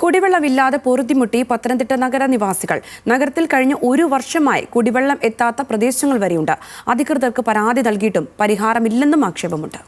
കുടിവെള്ളമില്ലാതെ പൊറുതിമുട്ടി പത്തനംതിട്ട നഗര നിവാസികൾ. നഗരത്തിൽ കഴിഞ്ഞ 1 വർഷമായി കുടിവെള്ളം എത്താത്ത പ്രദേശങ്ങൾ വരെയുണ്ട്. അധികൃതർക്ക് പരാതി നൽകിയിട്ടും പരിഹാരമില്ലെന്നും ആക്ഷേപമുണ്ട്.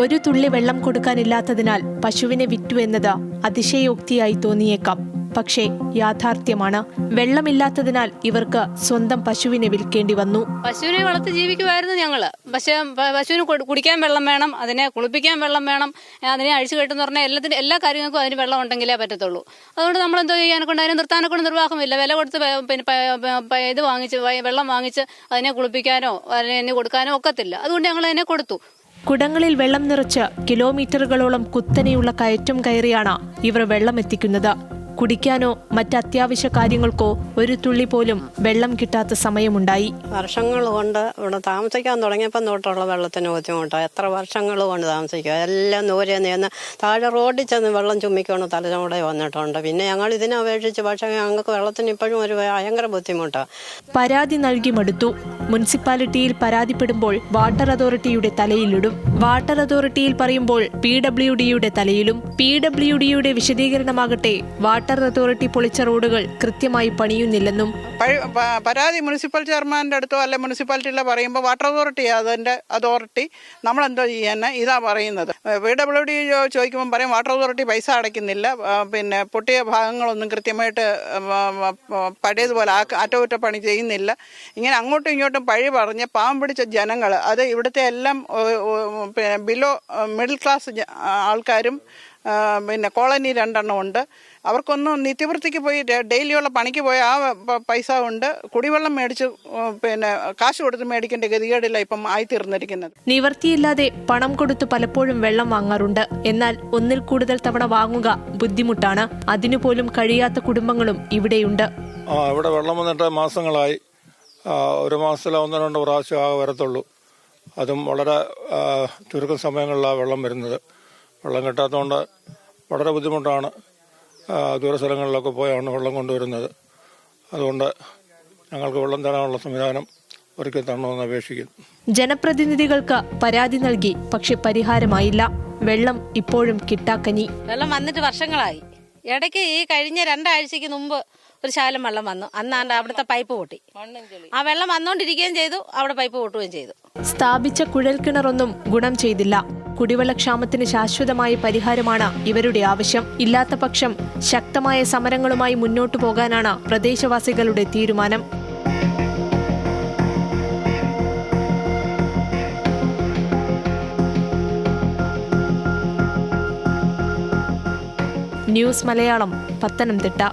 ഒരു തുള്ളി വെള്ളം കൊടുക്കാനില്ലാത്തതിനാൽ പശുവിനെ വിറ്റു എന്നത് അതിശയോക്തിയായി തോന്നിയേക്കാം. പക്ഷേ യാഥാർത്ഥ്യമാണ്. വെള്ളമില്ലാത്തതിനാൽ ഇവർക്ക് സ്വന്തം പശുവിനെ വിൽക്കേണ്ടി വന്നു. പശുവിനെ വളർത്തി ജീവിക്കുമായിരുന്നു ഞങ്ങള്. പക്ഷേ പശുവിന് കുടിക്കാൻ വെള്ളം വേണം, അതിനെ കുളിപ്പിക്കാൻ വെള്ളം വേണം, അതിനെ അഴിച്ചു കെട്ടെന്ന് പറഞ്ഞാൽ എല്ലാ കാര്യങ്ങൾക്കും അതിന് വെള്ളം ഉണ്ടെങ്കിലേ പറ്റത്തുള്ളൂ. അതുകൊണ്ട് നമ്മൾ എന്തോ ചെയ്യാനെ കൊണ്ട് അതിനെ നിർത്താനൊക്കെ നിർവാഹമില്ല. വില കൊടുത്ത് ഇത് വാങ്ങിച്ച് വെള്ളം വാങ്ങിച്ച് അതിനെ കുളിപ്പിക്കാനോ അതിനെ കൊടുക്കാനോ ഒക്കത്തില്ല. അതുകൊണ്ട് ഞങ്ങൾ അതിനെ കൊടുത്തു. കുടങ്ങളിൽ വെള്ളം നിറച്ച് കിലോമീറ്ററുകളോളം കുത്തനെയുള്ള കയറ്റം കയറിയാണ് ഇവർ വെള്ളം എത്തിക്കുന്നത്. കുടിക്കാനോ മറ്റ് അത്യാവശ്യ കാര്യങ്ങൾക്കോ ഒരു തുള്ളി പോലും വെള്ളം കിട്ടാത്ത സമയമുണ്ടായി. വർഷങ്ങൾ കൊണ്ട് ഇവിടെ താമസിക്കാൻ തുടങ്ങിയപ്പം തൊട്ടുള്ള വെള്ളത്തിന് ബുദ്ധിമുട്ടാണ്. എത്ര വർഷങ്ങൾ കൊണ്ട് താമസിക്കുക, എല്ലാം ദൂരെ നിന്ന് താഴെ റോഡിൽ ചെന്ന് വെള്ളം ചുമ്മിക്കൊണ്ട് തലചൂടെ വന്നിട്ടുണ്ട്. പിന്നെ ഞങ്ങൾ ഇതിനെ അപേക്ഷിച്ച് പക്ഷേ ഞങ്ങൾക്ക് വെള്ളത്തിന് ഇപ്പോഴും ഒരു ഭയങ്കര ബുദ്ധിമുട്ടാണ്. പരാതി നൽകി മടുത്തു. മുനിസിപ്പാലിറ്റിയിൽ പരാതിപ്പെടുമ്പോൾ വാട്ടർ അതോറിറ്റിയുടെ തലയിലിടും. വാട്ടർ അതോറിറ്റിയിൽ പറയുമ്പോൾ PWDയുടെ തലയിലും. PWDയുടെ വിശദീകരണമാകട്ടെ വാട്ടർ അതോറിറ്റി പൊളിച്ച റോഡുകൾ കൃത്യമായി പണിയുന്നില്ലെന്നും. പരാതി മുനിസിപ്പൽ ചെയർമാൻ്റെ അടുത്തോ അല്ലെ മുനിസിപ്പാലിറ്റിയിലെ പറയുമ്പോൾ വാട്ടർ അതോറിറ്റി അതിൻ്റെ അതോറിറ്റി നമ്മളെന്തോ ചെയ്യാൻ ഇതാ പറയുന്നത്. PWD ചോദിക്കുമ്പോൾ പറയും വാട്ടർ അതോറിറ്റി പൈസ അടയ്ക്കുന്നില്ല, പിന്നെ പൊട്ടിയ ഭാഗങ്ങളൊന്നും കൃത്യമായിട്ട് പഴയതുപോലെ അറ്റകുറ്റപ്പണി ചെയ്യുന്നില്ല. ഇങ്ങനെ അങ്ങോട്ടും ഇങ്ങോട്ടും പഴി പറഞ്ഞ് പാവം പിടിച്ച ജനങ്ങൾ, അത് ഇവിടുത്തെ എല്ലാം പിന്നെ ബിലോ മിഡിൽ ക്ലാസ് ആൾക്കാരും പിന്നെ കോളനി 2 എണ്ണം ഉണ്ട്. അവർക്കൊന്നും നിത്യവൃത്തിക്ക് പോയി ഡെയിലിയുള്ള പണിക്ക് പോയി ആ പൈസ കൊണ്ട് കുടിവെള്ളം മേടിച്ച് പിന്നെ കാശ് കൊടുത്ത് മേടിക്കേണ്ട ഗതികേടില്ല ഇപ്പം ആയിത്തീർന്നിരിക്കുന്നത്. നിവർത്തിയില്ലാതെ പണം കൊടുത്ത് പലപ്പോഴും വെള്ളം വാങ്ങാറുണ്ട്. എന്നാൽ ഒന്നിൽ കൂടുതൽ തവണ വാങ്ങുക ബുദ്ധിമുട്ടാണ്. അതിനുപോലും കഴിയാത്ത കുടുംബങ്ങളും ഇവിടെയുണ്ട്. ഇവിടെ വെള്ളം വന്നിട്ട് മാസങ്ങളായി. ഒരു മാസത്തിൽ 1-2 പ്രാവശ്യം ആകെ വരത്തുള്ളൂ. അതും വളരെ ചുരുക്കം സമയങ്ങളിലാണ് വെള്ളം വരുന്നത്. വെള്ളം കിട്ടാത്തതുകൊണ്ട് വളരെ ബുദ്ധിമുട്ടാണ്. ദൂരസ്ഥലങ്ങളിലൊക്കെ പോയാണ് വെള്ളം കൊണ്ടുവരുന്നത്. അതുകൊണ്ട് ഞങ്ങൾക്ക് വെള്ളം തരാനുള്ള സംവിധാനം ഒരുക്കി തരണമെന്ന് അപേക്ഷിക്കുന്നു. ജനപ്രതിനിധികൾക്ക് പരാതി നൽകി, പക്ഷെ പരിഹാരമായില്ല. വെള്ളം ഇപ്പോഴും കിട്ടാക്കനി. വെള്ളം വന്നിട്ട് വർഷങ്ങളായി. ഇടയ്ക്ക് ഈ കഴിഞ്ഞ 2 ആഴ്ചക്ക് മുമ്പ് ഒരു ശാലം വെള്ളം വന്നു. അന്നാണ്ട് അവിടുത്തെ പൈപ്പ് പൊട്ടി. ആ വെള്ളം വന്നോണ്ടിരിക്കുകയും ചെയ്തു, അവിടെ പൈപ്പ് പൊട്ടുകയും ചെയ്തു. സ്ഥാപിച്ച കുഴൽക്കിണറൊന്നും ഗുണം ചെയ്തില്ല. കുടിവെള്ളക്ഷാമത്തിന് ശാശ്വതമായ പരിഹാരമാണ് ഇവരുടെ ആവശ്യം. ഇല്ലാത്ത പക്ഷം ശക്തമായ സമരങ്ങളുമായി മുന്നോട്ടു പോകാനാണ് പ്രദേശവാസികളുടെ തീരുമാനം. ന്യൂസ് മലയാളം, പത്തനംതിട്ട.